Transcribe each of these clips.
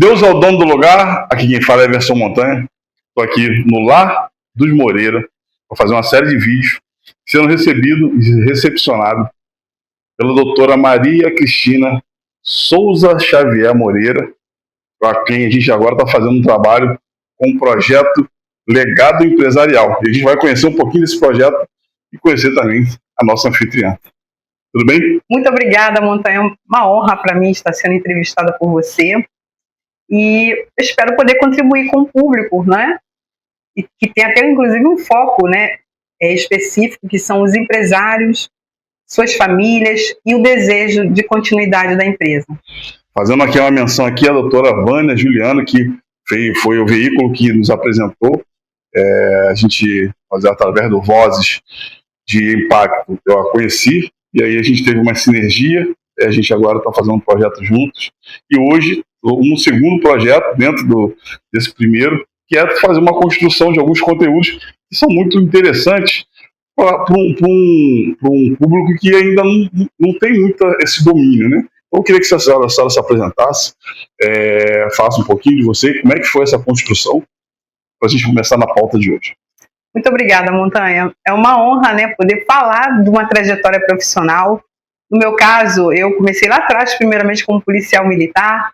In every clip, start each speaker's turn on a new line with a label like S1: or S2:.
S1: Deus é o dono do lugar, aqui quem fala é Everson Montanha. Estou aqui no Lar dos Moreira para fazer uma série de vídeos, sendo recebido e recepcionado pela doutora Maria Cristina Souza Xavier Moreira, para quem a gente agora está fazendo um trabalho com o projeto Legado Empresarial. E a gente vai conhecer um pouquinho desse projeto e conhecer também a nossa anfitriã. Tudo bem?
S2: Muito obrigada, Montanha. É uma honra para mim estar sendo entrevistada por você. E espero poder contribuir com o público, né? E que tem até, inclusive, um foco, né, específico, que são os empresários, suas famílias e o desejo de continuidade da empresa.
S1: Fazendo aqui uma menção aqui à doutora Vânia Juliano, que foi o veículo que nos apresentou. A gente, através do Vozes de Impacto, eu a conheci, e aí a gente teve uma sinergia, a gente agora está fazendo um projeto juntos, e hoje um segundo projeto dentro desse primeiro, que é fazer uma construção de alguns conteúdos que são muito interessantes para um público que ainda não tem muito esse domínio, né? Então eu queria que a senhora se apresentasse, falasse um pouquinho de você, como é que foi essa construção, para a gente começar na pauta de hoje.
S2: Muito obrigada, Montanha. É uma honra, né, poder falar de uma trajetória profissional. No meu caso, eu comecei lá atrás, primeiramente como policial militar,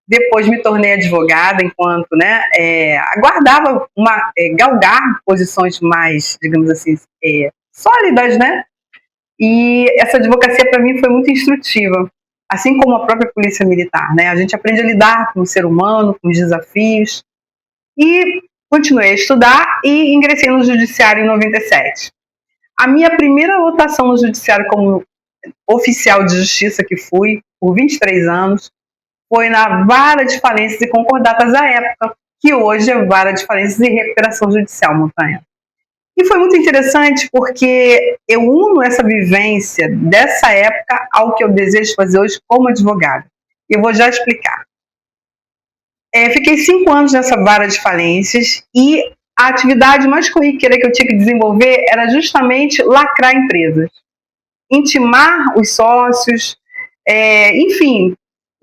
S2: depois me tornei advogada, enquanto, né, aguardava galgar posições mais, digamos assim, sólidas, né? E essa advocacia para mim foi muito instrutiva, assim como a própria polícia militar, né? A gente aprende a lidar com o ser humano, com os desafios. E continuei a estudar e ingressei no judiciário em 97. A minha primeira lotação no judiciário como oficial de justiça, que fui por 23 anos, foi na Vara de Falências e Concordatas da época, que hoje é Vara de Falências e Recuperação Judicial, Montanha. E foi muito interessante porque eu uno essa vivência dessa época ao que eu desejo fazer hoje como advogada. E eu vou já explicar. Fiquei 5 anos nessa Vara de Falências e a atividade mais corriqueira que eu tinha que desenvolver era justamente lacrar empresas, intimar os sócios, enfim,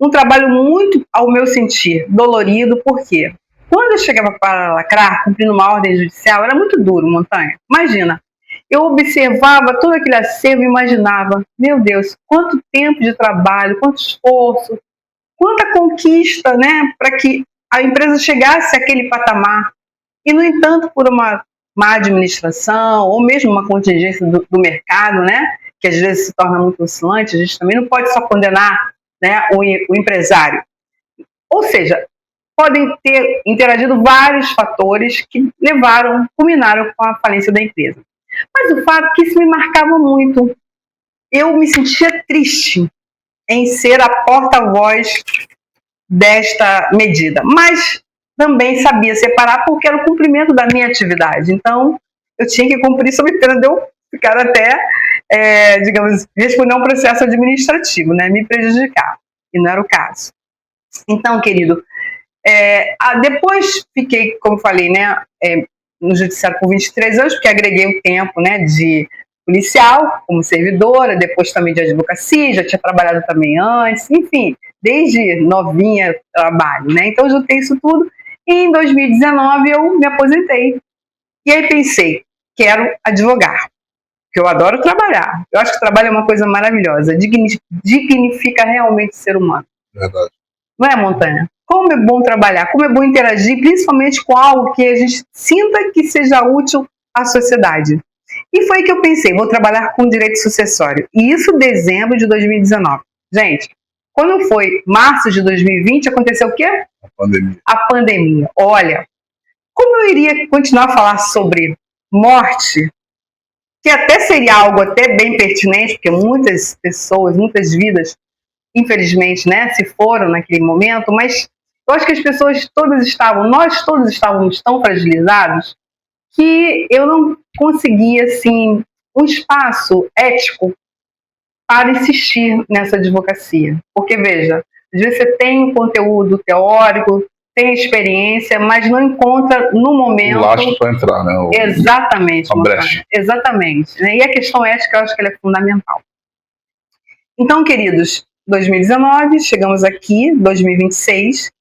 S2: um trabalho muito, ao meu sentir, dolorido, porque quando eu chegava para lacrar, cumprindo uma ordem judicial, era muito duro, Montanha. Imagina, eu observava todo aquele acervo e imaginava, meu Deus, quanto tempo de trabalho, quanto esforço, quanta conquista, né, para que a empresa chegasse àquele patamar. E, no entanto, por uma má administração, ou mesmo uma contingência do mercado, né, que às vezes se torna muito oscilante, a gente também não pode só condenar, né, o empresário. Ou seja, podem ter interagido vários fatores que culminaram com a falência da empresa. Mas o fato é que isso me marcava muito. Eu me sentia triste em ser a porta-voz desta medida, mas também sabia separar porque era o cumprimento da minha atividade. Então, eu tinha que cumprir sob pena de eu ficar até, digamos, responder a um processo administrativo, né, me prejudicar, e não era o caso. Então, querido, depois fiquei, como falei, né, no judiciário por 23 anos, porque agreguei o tempo, né, de policial, como servidora, depois também de advocacia, já tinha trabalhado também antes, enfim, desde novinha trabalho, né? Então eu juntei isso tudo e em 2019 eu me aposentei. E aí pensei, quero advogar, porque eu adoro trabalhar. Eu acho que o trabalho é uma coisa maravilhosa, dignifica realmente o ser humano.
S1: Verdade.
S2: Não é, Montanha? Como é bom trabalhar, como é bom interagir, principalmente com algo que a gente sinta que seja útil à sociedade. E foi que eu pensei, vou trabalhar com direito sucessório. E isso em dezembro de 2019. Gente, quando foi março de 2020, aconteceu o quê?
S1: A pandemia.
S2: A pandemia. Olha, como eu iria continuar a falar sobre morte, que até seria algo até bem pertinente, porque muitas pessoas, muitas vidas, infelizmente, né, se foram naquele momento, mas eu acho que as pessoas nós todos estávamos tão fragilizados que eu não conseguia, assim, um espaço ético para insistir nessa advocacia. Porque, veja, às vezes você tem um conteúdo teórico, tem experiência, mas não encontra no momento...
S1: O lastro para entrar, né?
S2: Exatamente.
S1: A brecha.
S2: Exatamente. E a questão ética, eu acho que ela é fundamental. Então, queridos, 2019, chegamos aqui, 2026,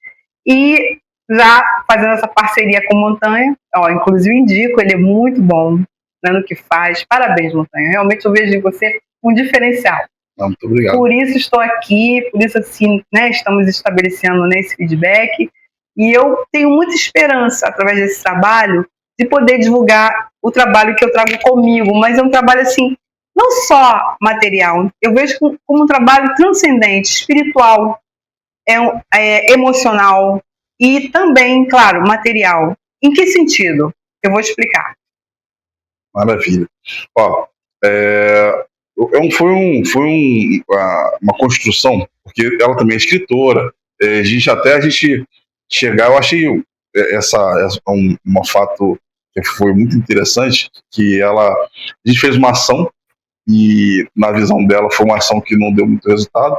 S2: E já fazendo essa parceria com o Montanha, inclusive indico, ele é muito bom, né, no que faz. Parabéns, Montanha. Realmente eu vejo em você um diferencial.
S1: Muito obrigado.
S2: Por isso estou aqui, por isso assim, né, estamos estabelecendo, né, esse feedback. E eu tenho muita esperança, através desse trabalho, de poder divulgar o trabalho que eu trago comigo, mas é um trabalho assim, não só material, eu vejo como um trabalho transcendente, espiritual, emocional e também, claro, material. Em que sentido? Eu vou explicar.
S1: Maravilha. Ó, foi uma construção, porque ela também é escritora. A gente chegar, eu achei um fato que foi muito interessante, que a gente fez uma ação e na visão dela foi uma ação que não deu muito resultado,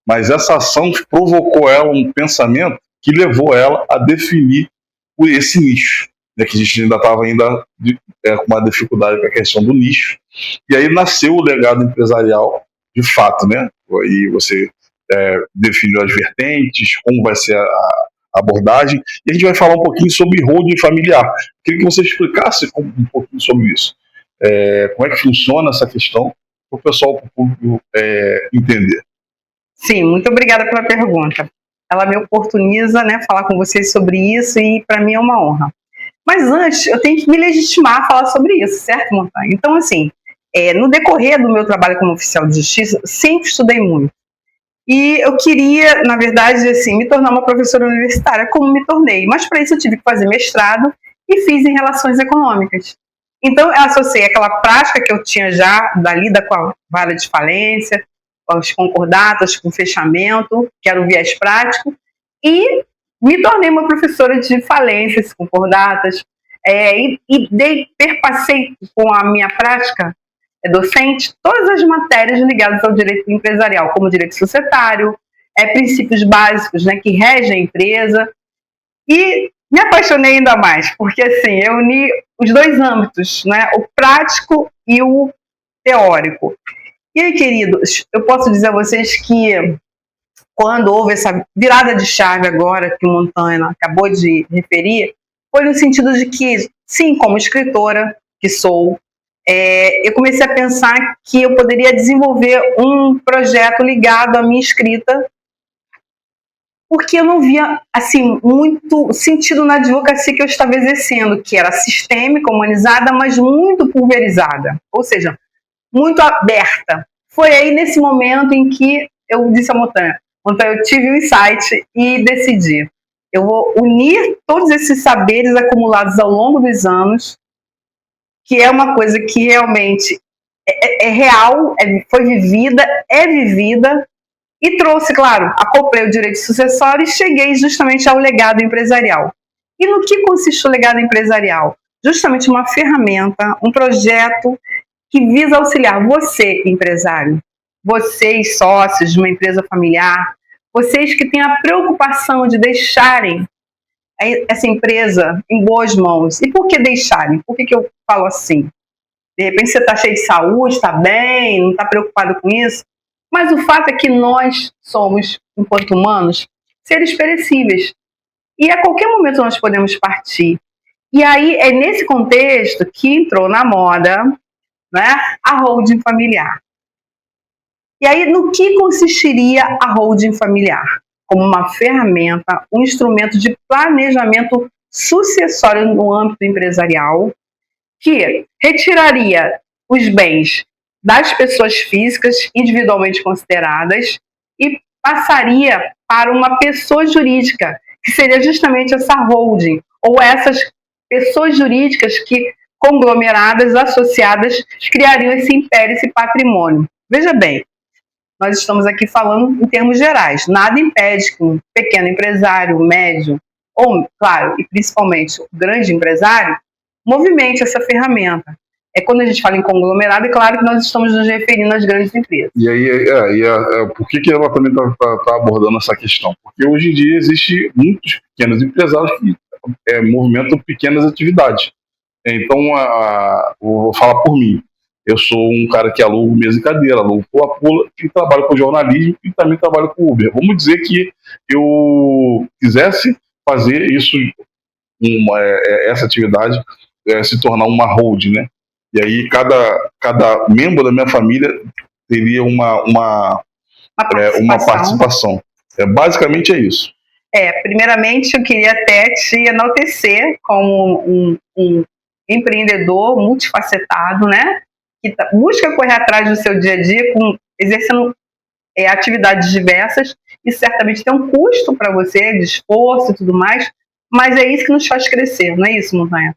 S1: mas essa ação provocou ela um pensamento que levou ela a definir esse nicho, né, que a gente ainda estava com uma dificuldade com a questão do nicho, e aí nasceu o legado empresarial de fato, né? Aí você definiu as vertentes, como vai ser a abordagem, e a gente vai falar um pouquinho sobre holding familiar. Queria que você explicasse um pouquinho sobre isso. Como é que funciona essa questão, para o pessoal, para o público entender.
S2: Sim, muito obrigada pela pergunta. Ela me oportuniza, né, falar com vocês sobre isso e para mim é uma honra. Mas antes, eu tenho que me legitimar a falar sobre isso, certo, Montanha? Então, assim, no decorrer do meu trabalho como oficial de justiça, sempre estudei muito. E eu queria, na verdade, assim, me tornar uma professora universitária, como me tornei. Mas para isso eu tive que fazer mestrado e fiz em relações econômicas. Então, eu associei aquela prática que eu tinha já da lida com a vara de falência, com os concordatos, com o fechamento, que era o viés prático, e me tornei uma professora de falências, concordatas, perpassei com a minha prática docente todas as matérias ligadas ao direito empresarial, como direito societário, princípios básicos, né, que regem a empresa, e me apaixonei ainda mais, porque assim, eu uni os dois âmbitos, né, o prático e o teórico. E aí, queridos, eu posso dizer a vocês que quando houve essa virada de chave agora, que o Montanha acabou de referir, foi no sentido de que, sim, como escritora que sou, eu comecei a pensar que eu poderia desenvolver um projeto ligado à minha escrita, porque eu não via assim muito sentido na advocacia que eu estava exercendo, que era sistêmica, humanizada, mas muito pulverizada, ou seja, muito aberta. Foi aí nesse momento em que eu disse a Montanha, eu tive um insight e decidi, eu vou unir todos esses saberes acumulados ao longo dos anos, que é uma coisa que realmente é real, foi vivida, é vivida, e trouxe, claro, acoplei o direito sucessório e cheguei justamente ao legado empresarial. E no que consiste o legado empresarial? Justamente uma ferramenta, um projeto que visa auxiliar você, empresário, vocês, sócios de uma empresa familiar, vocês que têm a preocupação de deixarem essa empresa em boas mãos. E por que deixarem? Por que eu falo assim? De repente você está cheio de saúde, está bem, não está preocupado com isso, mas o fato é que nós somos, enquanto humanos, seres perecíveis. E a qualquer momento nós podemos partir. E aí é nesse contexto que entrou na moda, né, a holding familiar. E aí, no que consistiria a holding familiar? Como uma ferramenta, um instrumento de planejamento sucessório no âmbito empresarial, que retiraria os bens das pessoas físicas individualmente consideradas e passaria para uma pessoa jurídica, que seria justamente essa holding, ou essas pessoas jurídicas que, conglomeradas, associadas, criariam esse império, esse patrimônio. Veja bem, nós estamos aqui falando em termos gerais. Nada impede que um pequeno empresário, médio, ou, claro, e principalmente o grande empresário, movimente essa ferramenta. Quando a gente fala em conglomerado, é claro que nós estamos nos referindo às grandes empresas.
S1: E aí, por que ela também está abordando essa questão? Porque hoje em dia existem muitos pequenos empresários que movimentam pequenas atividades. Então, vou falar por mim. Eu sou um cara que alugo mesa e cadeira, alugo pula-pula, e trabalho com jornalismo e também trabalho com Uber. Vamos dizer que eu quisesse fazer isso, essa atividade se tornar uma hold, né? E aí cada membro da minha família teria uma participação. Basicamente é isso.
S2: Primeiramente, eu queria até te enaltecer como um empreendedor multifacetado, né? Que busca correr atrás do seu dia a dia, exercendo atividades diversas, e certamente tem um custo para você, de esforço e tudo mais, mas é isso que nos faz crescer, não é isso, Montanha?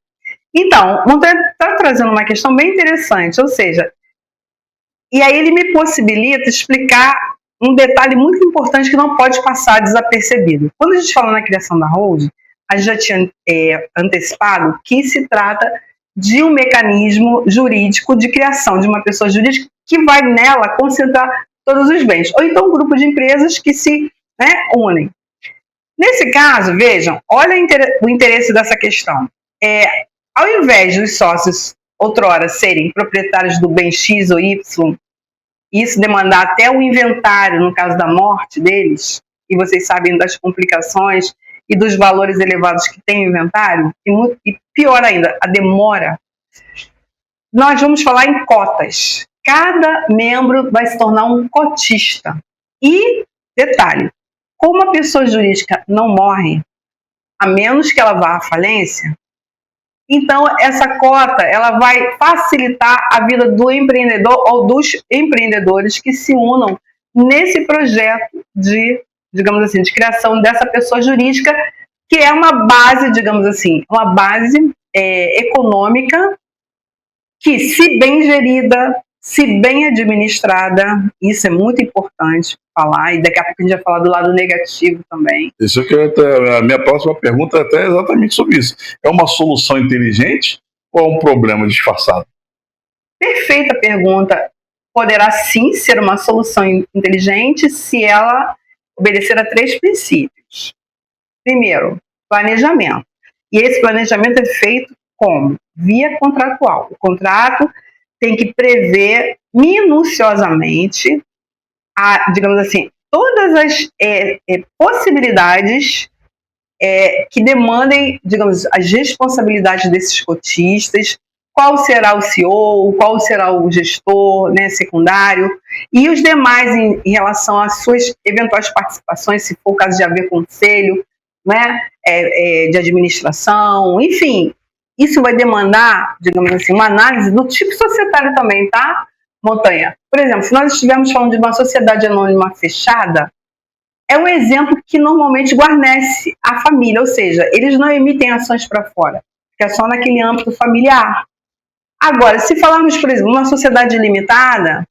S2: Então, Montanha está trazendo uma questão bem interessante, ou seja, e aí ele me possibilita explicar um detalhe muito importante que não pode passar desapercebido. Quando a gente fala na criação da hold, a gente já tinha antecipado que se trata de um mecanismo jurídico de criação de uma pessoa jurídica que vai nela concentrar todos os bens, ou então um grupo de empresas que se unem. Nesse caso, vejam, olha o interesse dessa questão. Ao invés dos sócios outrora serem proprietários do bem X ou Y, isso demandar até o inventário, no caso da morte deles, e vocês sabem das complicações e dos valores elevados que tem o inventário, e pior ainda, a demora, nós vamos falar em cotas. Cada membro vai se tornar um cotista. E, detalhe, como a pessoa jurídica não morre, a menos que ela vá à falência, então essa cota ela vai facilitar a vida do empreendedor ou dos empreendedores que se unam nesse projeto de, digamos assim, de criação dessa pessoa jurídica, que é uma base, digamos assim, uma base econômica que, se bem gerida, se bem administrada, isso é muito importante falar, e daqui a pouco a gente vai falar do lado negativo também.
S1: Isso que a minha próxima pergunta é até exatamente sobre isso. É uma solução inteligente ou é um problema disfarçado?
S2: Perfeita pergunta. Poderá sim ser uma solução inteligente se ela obedecer a 3 princípios. Primeiro, planejamento. E esse planejamento é feito como? Via contratual. O contrato tem que prever minuciosamente, digamos assim, todas as possibilidades que demandem, digamos, as responsabilidades desses cotistas, qual será o CEO, qual será o gestor, né, secundário, e os demais em relação às suas eventuais participações, se for o caso de haver conselho, né, de administração, enfim. Isso vai demandar, digamos assim, uma análise do tipo societário também, tá, Montanha? Por exemplo, se nós estivermos falando de uma sociedade anônima fechada, é um exemplo que normalmente guarnece a família, ou seja, eles não emitem ações para fora, fica só naquele âmbito familiar. Agora, se falarmos, por exemplo, uma sociedade limitada,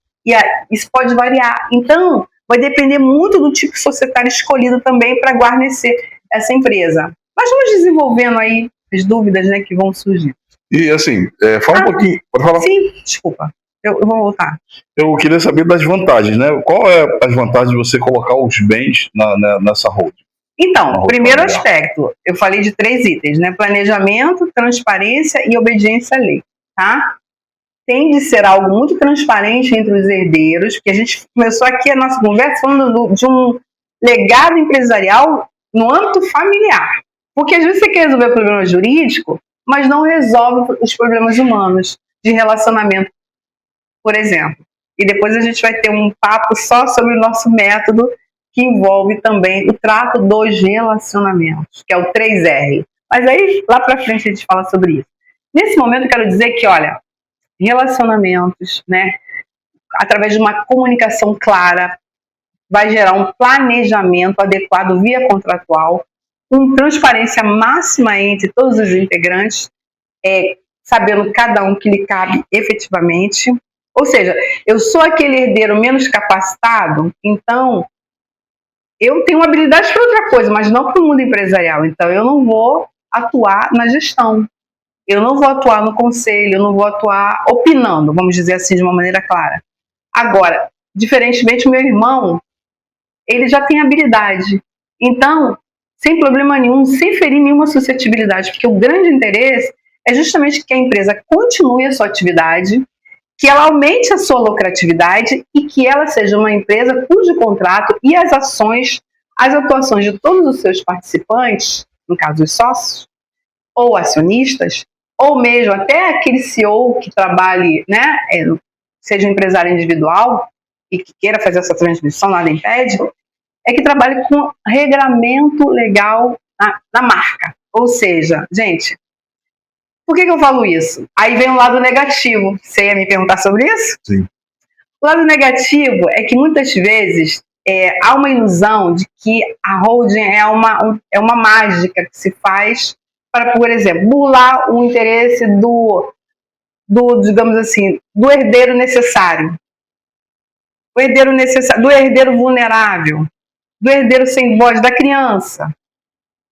S2: isso pode variar. Então, vai depender muito do tipo societário escolhido também para guarnecer essa empresa. Mas vamos desenvolvendo aí as dúvidas, né, que vão surgir.
S1: E assim, fala um pouquinho. Pode falar?
S2: Sim, desculpa. Eu vou voltar.
S1: Eu queria saber das vantagens, né? Qual é as vantagens de você colocar os bens nessa hold?
S2: Então, primeiro aspecto, eu falei de 3 itens, né? Planejamento, transparência e obediência à lei, tá? Tem de ser algo muito transparente entre os herdeiros, porque a gente começou aqui a nossa conversa falando de um legado empresarial no âmbito familiar. Porque às vezes você quer resolver o problema jurídico, mas não resolve os problemas humanos, de relacionamento, por exemplo. E depois a gente vai ter um papo só sobre o nosso método, que envolve também o trato dos relacionamentos, que é o 3R. Mas aí, lá para frente, a gente fala sobre isso. Nesse momento, eu quero dizer que, olha, relacionamentos, né, através de uma comunicação clara, vai gerar um planejamento adequado via contratual, com transparência máxima entre todos os integrantes, sabendo cada um que lhe cabe efetivamente. Ou seja, eu sou aquele herdeiro menos capacitado, então eu tenho habilidade para outra coisa, mas não para o mundo empresarial. Então eu não vou atuar na gestão, eu não vou atuar no conselho, eu não vou atuar opinando, vamos dizer assim, de uma maneira clara. Agora, diferentemente, o meu irmão, ele já tem habilidade. Então, sem problema nenhum, sem ferir nenhuma suscetibilidade, porque o grande interesse é justamente que a empresa continue a sua atividade, que ela aumente a sua lucratividade e que ela seja uma empresa cujo contrato e as ações, as atuações de todos os seus participantes no caso os sócios, ou acionistas, ou mesmo até aquele CEO que trabalhe, né, seja um empresário individual e que queira fazer essa transmissão, nada impede, é que trabalhe com regramento legal na marca. Ou seja, gente, por que eu falo isso? Aí vem o lado negativo. Você ia me perguntar sobre isso?
S1: Sim.
S2: O lado negativo é que muitas vezes há uma ilusão de que a holding é uma mágica que se faz para, por exemplo, burlar o interesse digamos assim, do herdeiro necessário. Do herdeiro vulnerável, do herdeiro sem voz, da criança.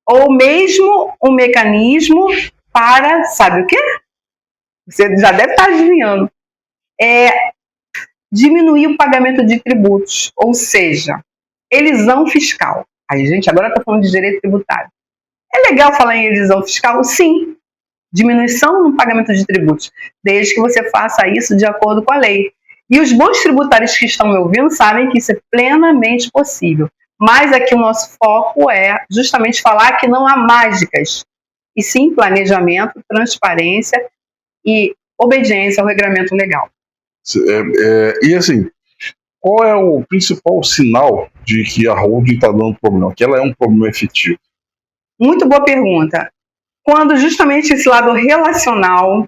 S2: Ou mesmo um mecanismo para, sabe o quê? Você já deve estar adivinhando. Diminuir o pagamento de tributos, ou seja, elisão fiscal. A gente agora está falando de direito tributário. É legal falar em elisão fiscal? Sim. Diminuição no pagamento de tributos, desde que você faça isso de acordo com a lei. E os bons tributários que estão me ouvindo sabem que isso é plenamente possível. Mas aqui o nosso foco é justamente falar que não há mágicas, e sim planejamento, transparência e obediência ao regramento legal.
S1: E assim, qual é o principal sinal de que a holding está dando problema, que ela é um problema efetivo?
S2: Muito boa pergunta. Quando justamente esse lado relacional,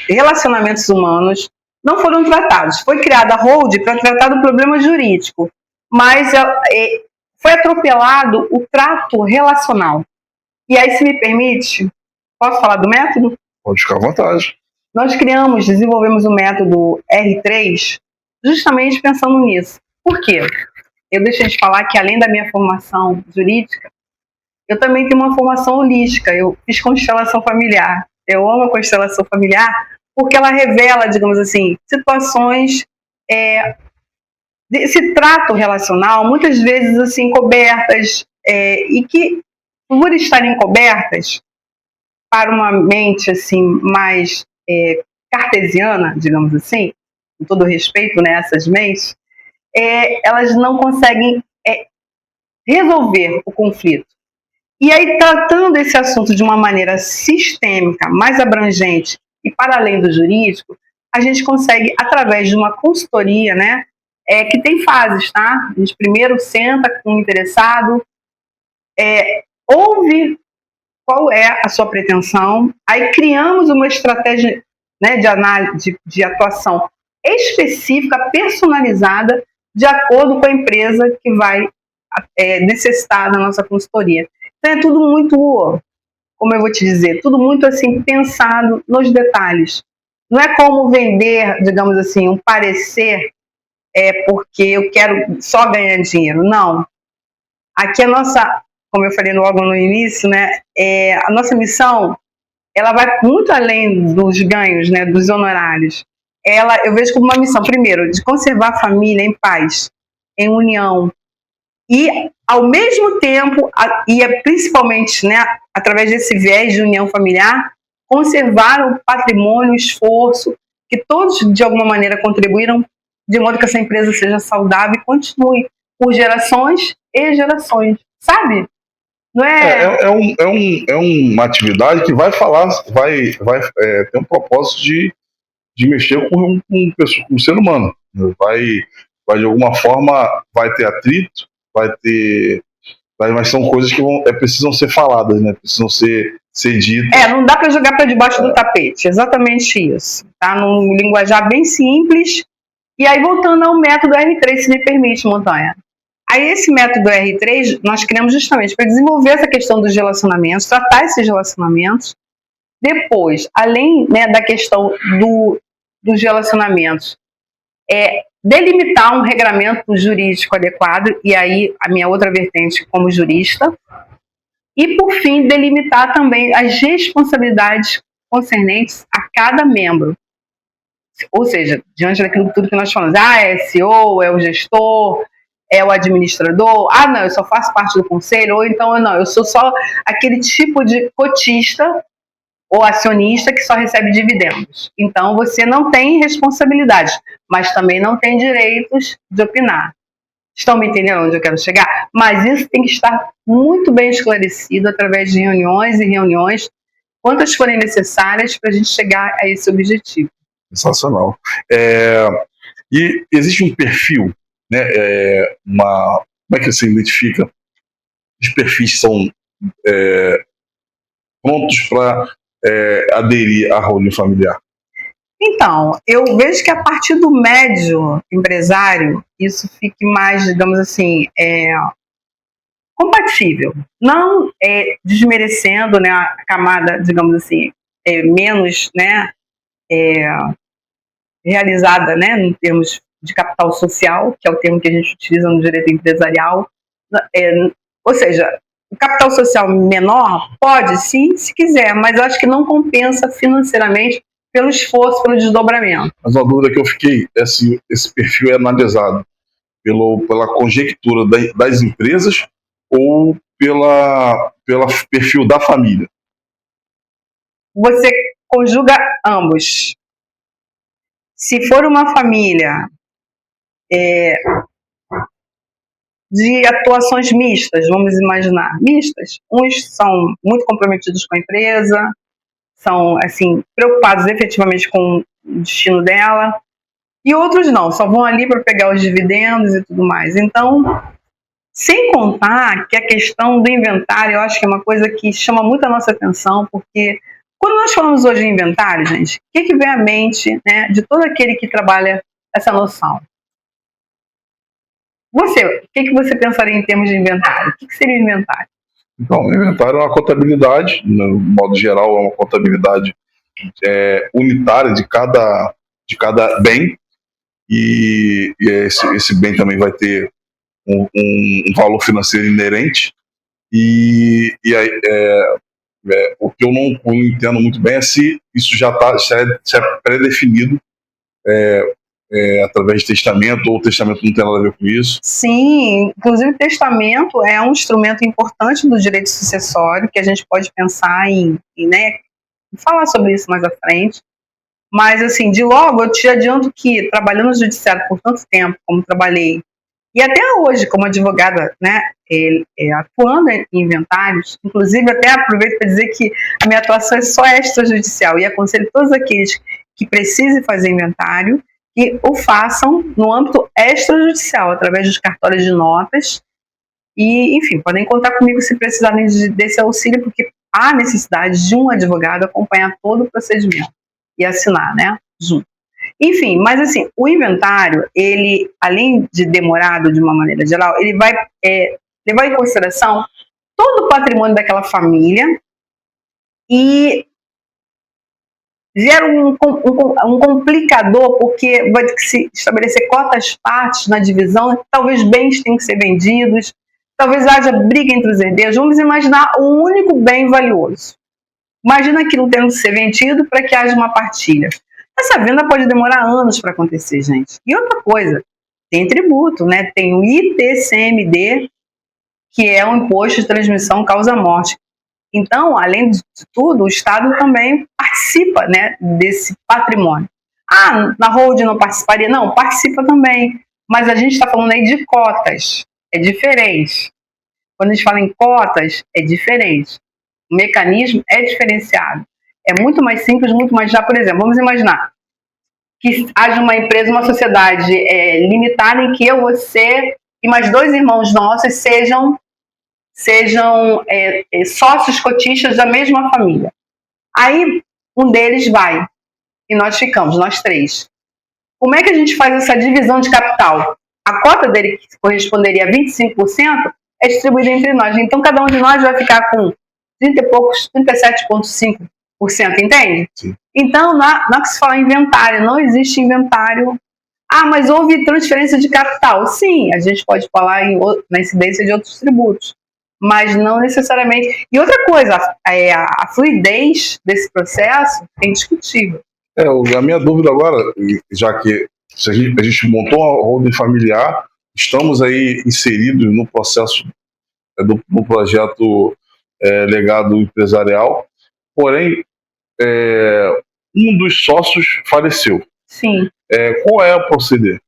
S2: relacionamentos humanos, não foram tratados. Foi criada a holding para tratar do problema jurídico, mas foi atropelado o trato relacional. E aí, se me permite, posso falar do método?
S1: Pode ficar à vontade.
S2: Nós desenvolvemos o método R3 justamente pensando nisso. Por quê? Eu deixei de falar que, além da minha formação jurídica, eu também tenho uma formação holística. Eu fiz constelação familiar. Eu amo a constelação familiar porque ela revela, digamos assim, situações desse trato relacional, muitas vezes assim, cobertas, e que, por estarem cobertas, para uma mente assim mais cartesiana, digamos assim, com todo respeito, né, essas mentes, elas não conseguem resolver o conflito. E aí, tratando esse assunto de uma maneira sistêmica, mais abrangente e para além do jurídico, a gente consegue, através de uma consultoria, né, que tem fases, tá? A gente primeiro senta com o interessado, ouve qual é a sua pretensão, aí criamos uma estratégia, né, de análise, de atuação específica, personalizada, de acordo com a empresa que vai necessitar da nossa consultoria. Então é tudo muito, como eu vou te dizer, tudo muito assim pensado nos detalhes. Não é como vender, digamos assim, um parecer porque eu quero só ganhar dinheiro. Não. Aqui a nossa, como eu falei logo no início, né, a nossa missão, ela vai muito além dos ganhos, né, dos honorários. Eu vejo como uma missão, primeiro, de conservar a família em paz, em união, e, ao mesmo tempo, principalmente, né, através desse viés de união familiar, conservar o patrimônio, o esforço, que todos, de alguma maneira, contribuíram, de modo que essa empresa seja saudável e continue por gerações e gerações, sabe? Não
S1: é uma atividade que vai ter um propósito de mexer com um ser humano. Vai, de alguma forma, vai ter atrito, mas são coisas que precisam ser faladas, né? Precisam ser ditas.
S2: Não dá para jogar para debaixo do tapete, exatamente isso. Tá num linguajar bem simples. E aí, voltando ao método R3, se me permite, Montanha. Aí, esse método R3, nós criamos justamente para desenvolver essa questão dos relacionamentos, tratar esses relacionamentos. Depois, além, né, da questão dos relacionamentos, delimitar um regramento jurídico adequado, e aí a minha outra vertente como jurista, e, por fim, delimitar também as responsabilidades concernentes a cada membro. Ou seja, diante daquilo tudo que nós falamos, é CEO, é o gestor, é o administrador, não, eu só faço parte do conselho, ou então não, eu sou só aquele tipo de cotista ou acionista que só recebe dividendos. Então, você não tem responsabilidade, mas também não tem direitos de opinar. Estão me entendendo onde eu quero chegar? Mas isso tem que estar muito bem esclarecido através de reuniões e reuniões, quantas forem necessárias para a gente chegar a esse objetivo.
S1: Sensacional. E existe um perfil, né? Como é que você identifica? Os perfis são prontos para aderir à holding familiar?
S2: Então, eu vejo que a partir do médio empresário, isso fique mais, digamos assim, compatível. Não desmerecendo, né, a camada, digamos assim, menos, né, realizada, né, em termos de capital social, que é o termo que a gente utiliza no direito empresarial. Ou seja, o capital social menor pode, sim, se quiser, mas eu acho que não compensa financeiramente pelo esforço, pelo desdobramento.
S1: Mas uma dúvida que eu fiquei é se esse perfil é analisado pela conjectura das empresas ou pela perfil da família.
S2: Você conjuga ambos. Se for uma família de atuações mistas, vamos imaginar, mistas, uns são muito comprometidos com a empresa, são assim preocupados efetivamente com o destino dela, e outros não, só vão ali para pegar os dividendos e tudo mais. Então, sem contar que a questão do inventário, eu acho que é uma coisa que chama muito a nossa atenção, porque quando nós falamos hoje de inventário, gente, o que vem à mente, né, de todo aquele que trabalha essa noção? Você, o que você pensaria em termos de inventário? O que seria inventário?
S1: Então, o inventário é uma contabilidade, no modo geral, é uma contabilidade unitária de cada bem, e esse bem também vai ter um valor financeiro inerente, e aí, o que eu não entendo muito bem é se isso já é pré-definido através de testamento, ou o testamento não tem nada a ver com isso.
S2: Sim, inclusive o testamento é um instrumento importante do direito sucessório, que a gente pode pensar em né, falar sobre isso mais à frente. Mas, assim, de logo, eu te adianto que, trabalhando no judiciário por tanto tempo, como trabalhei, e até hoje, como advogada, né, atuando em inventários, inclusive até aproveito para dizer que a minha atuação é só extrajudicial, e aconselho todos aqueles que precisem fazer inventário que o façam no âmbito extrajudicial, através dos cartórios de notas, e, enfim, podem contar comigo se precisarem desse auxílio, porque há necessidade de um advogado acompanhar todo o procedimento e assinar, né, junto. Enfim, mas assim, o inventário, ele, além de demorado de uma maneira geral, ele vai levar em consideração todo o patrimônio daquela família e gera um complicador, porque vai ter que se estabelecer cotas partes na divisão, talvez bens tenham que ser vendidos, talvez haja briga entre os herdeiros. Vamos imaginar um único bem valioso. Imagina aquilo tendo que ser vendido para que haja uma partilha. Essa venda pode demorar anos para acontecer, gente. E outra coisa, tem tributo, né? Tem o ITCMD, que é o Imposto de Transmissão Causa-Morte. Então, além de tudo, o Estado também participa, né, desse patrimônio. Ah, na holding não participaria? Não, participa também. Mas a gente está falando aí de cotas. É diferente. Quando a gente fala em cotas, é diferente. O mecanismo é diferenciado. É muito mais simples, muito mais já, por exemplo, vamos imaginar que haja uma empresa, uma sociedade limitada em que eu, você e mais dois irmãos nossos sejam sócios cotistas da mesma família. Aí um deles vai e nós ficamos, nós três. Como é que a gente faz essa divisão de capital? A cota dele, que corresponderia a 25%, é distribuída entre nós. Então cada um de nós vai ficar com 30 e poucos, 37,5%, entende?
S1: Sim.
S2: Então, na que se fala inventário, não existe inventário. Ah, mas houve transferência de capital. Sim, a gente pode falar na incidência de outros tributos, mas não necessariamente. E outra coisa, a fluidez desse processo é indiscutível.
S1: A minha dúvida agora, já que a gente montou a holding familiar, estamos aí inseridos no processo do projeto legado empresarial, porém, um dos sócios faleceu.
S2: Sim.
S1: Qual é o proceder?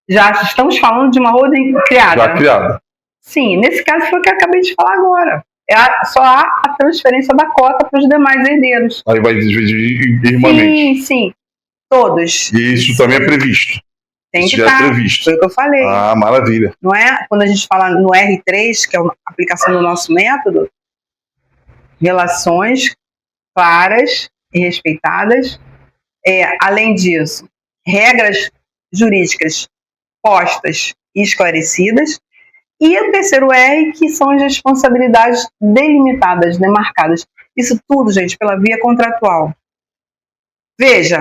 S2: Já estamos falando de uma holding criada.
S1: Já criada.
S2: Sim, nesse caso foi o que eu acabei de falar agora. Só há a transferência da cota para os demais herdeiros.
S1: Aí vai dividir irmãmente.
S2: Sim, todos.
S1: E isso também é previsto.
S2: Tem
S1: isso
S2: que
S1: já
S2: estar.
S1: é previsto.
S2: Foi o que eu falei.
S1: Ah, maravilha.
S2: Não é? Quando a gente fala no R3, que é a aplicação do nosso método, relações claras e respeitadas. Além disso, regras jurídicas postas e esclarecidas. E o terceiro R, que são as responsabilidades delimitadas, demarcadas. Isso tudo, gente, pela via contratual. Veja,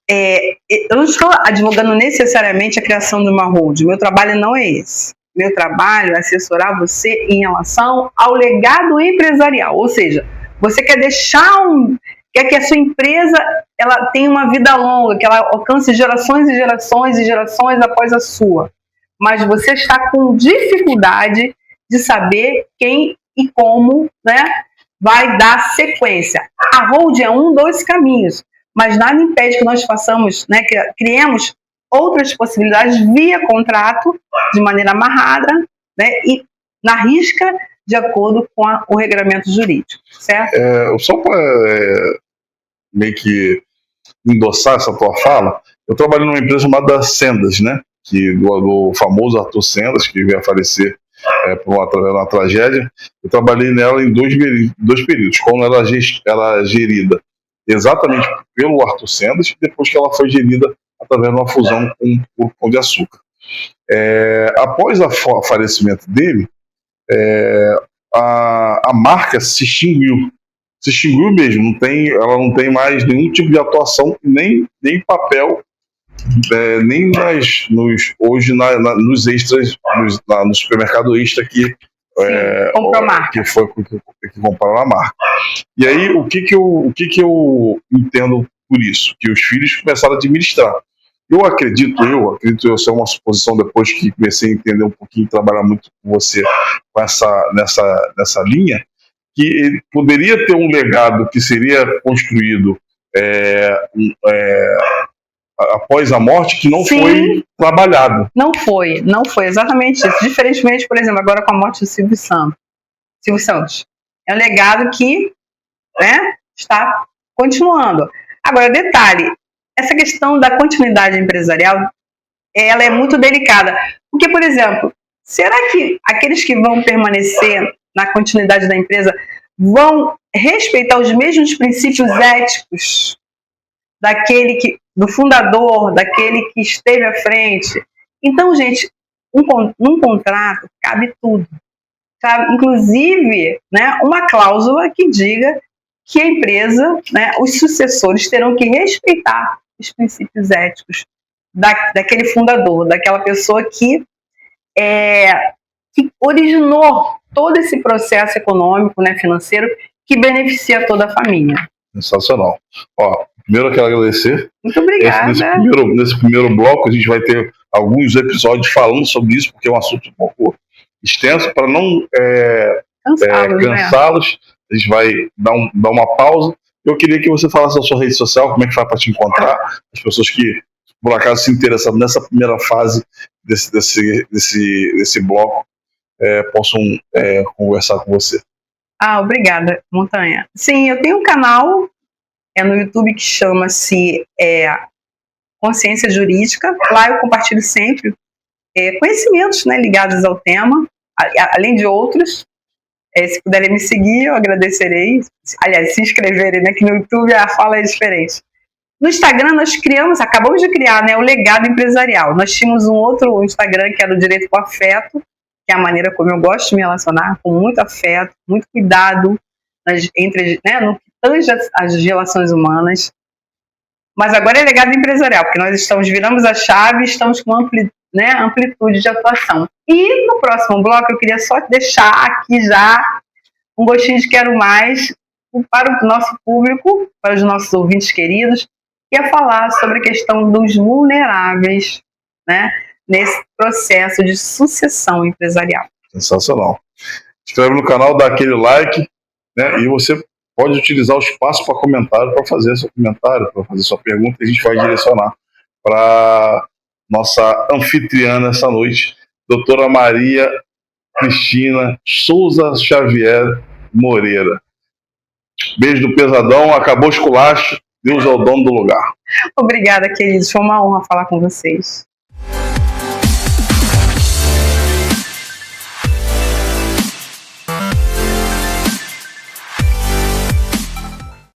S2: eu não estou advogando necessariamente a criação de uma holding. Meu trabalho não é esse. Meu trabalho é assessorar você em relação ao legado empresarial. Ou seja, você quer quer que a sua empresa ela tenha uma vida longa, que ela alcance gerações e gerações e gerações após a sua. Mas você está com dificuldade de saber quem e como, né, vai dar sequência. A holding é dos caminhos, mas nada impede que nós façamos, né, que criemos outras possibilidades via contrato, de maneira amarrada, né, e na risca, de acordo com o regramento jurídico, certo?
S1: Só para meio que endossar essa tua fala, eu trabalho numa empresa chamada Sendas, né? Do famoso Arthur Sendas, que veio a falecer por uma tragédia. Eu trabalhei nela em dois períodos, quando ela era gerida exatamente pelo Arthur Sendas, e depois que ela foi gerida através de uma fusão com o Pão de Açúcar. Após o falecimento dele, a marca se extinguiu. Se extinguiu mesmo, ela não tem mais nenhum tipo de atuação, nem papel, nem hoje nos extras, no supermercado extra que compraram a marca. E aí, o que eu entendo por isso? Que os filhos começaram a administrar. Eu acredito, isso é uma suposição depois que comecei a entender um pouquinho, trabalhar muito com você nessa linha, que ele poderia ter um legado que seria construído após a morte, que não foi trabalhado.
S2: Não foi exatamente isso. Diferentemente, por exemplo, agora com a morte do Silvio Santos. É um legado que, né, está continuando. Agora, detalhe, essa questão da continuidade empresarial, ela é muito delicada. Porque, por exemplo, será que aqueles que vão permanecer na continuidade da empresa vão respeitar os mesmos princípios éticos do fundador, daquele que esteve à frente? Então, gente, num contrato cabe tudo. Cabe, inclusive, né, uma cláusula que diga que a empresa, né, os sucessores terão que respeitar os princípios éticos daquele fundador, daquela pessoa que originou todo esse processo econômico, né, financeiro, que beneficia toda a família.
S1: Sensacional. Primeiro eu quero agradecer.
S2: Muito obrigada.
S1: Nesse primeiro bloco a gente vai ter alguns episódios falando sobre isso, porque é um assunto um pouco extenso, para não cansá-los. A gente vai dar uma pausa. Eu queria que você falasse a sua rede social, como é que faz para te encontrar, as pessoas que por acaso se interessam nessa primeira fase desse bloco possam conversar com você.
S2: Obrigada, Montanha. Sim, eu tenho um canal no YouTube que chama-se Consciência Jurídica. Lá eu compartilho sempre conhecimentos, né, ligados ao tema, além de outros. Se puderem me seguir, eu agradecerei. Aliás, se inscreverem, né, que no YouTube a fala é diferente. No Instagram, acabamos de criar, né, o Legado Empresarial. Nós tínhamos um outro Instagram que era o Direito com Afeto, que é a maneira como eu gosto de me relacionar, com muito afeto, muito cuidado no que tange as relações humanas. Mas agora é Legado Empresarial, porque nós viramos a chave e estamos com amplitude de atuação. E no próximo bloco eu queria só deixar aqui já um gostinho de quero mais para o nosso público, para os nossos ouvintes queridos, que é falar sobre a questão dos vulneráveis, né, nesse processo de sucessão empresarial.
S1: Sensacional. Inscreve no canal, dá aquele like, né, e você pode utilizar o espaço para comentário, para fazer seu comentário, para fazer sua pergunta, e a gente vai direcionar para nossa anfitriã nessa noite, doutora Maria Cristina Souza Xavier Moreira. Beijo do pesadão, acabou o esculacho, Deus é o dono do lugar.
S2: Obrigada, queridos, foi uma honra falar com vocês.